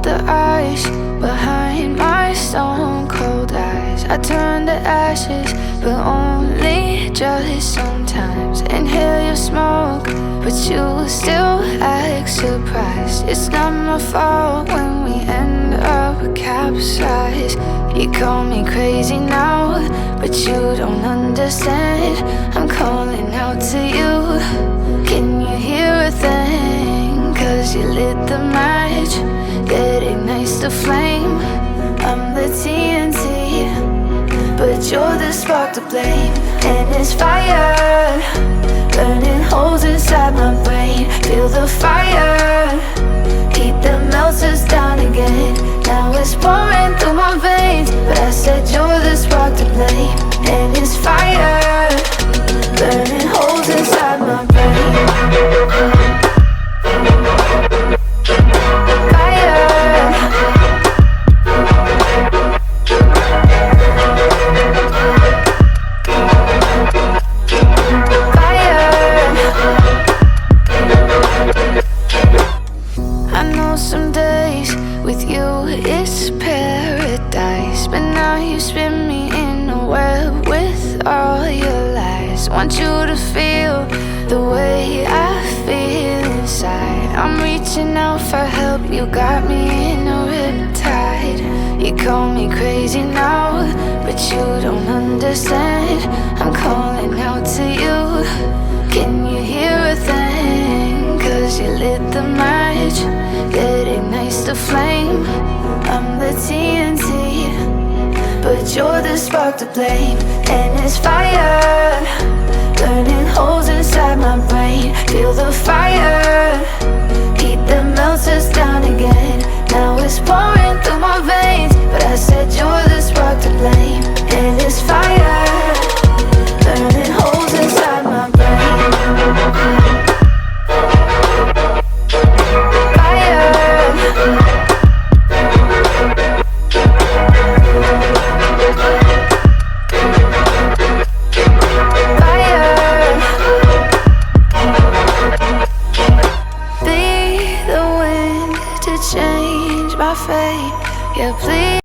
the ice behind my stone cold eyes. I turn to ashes, but only just sometimes. Inhale your smoke, but you still act surprised. It's not my fault when we end up capsized. You call me crazy now, but you don't understand. I'm calling out to you. Can you hear a thing? 'Cause you lit the match that ignites the flame. I'm the TNT, but you're the spark to blame. And it's fire, burning holes inside my brain. Feel the fire, heat that melts us down again. Now it's pouring through my veins, but I said you're the spark to blame. And it's fire, burning holes inside my brain. Want you to feel the way I feel inside. I'm reaching out for help, you got me in a riptide. You call me crazy now, but you don't understand. I'm calling out to you. Can you hear a thing? 'Cause you lit the match that ignites the flame. I'm the TNT, but you're the spark to blame. And it's fire, burning holes inside my brain. Feel the fire, heat that melts us down again.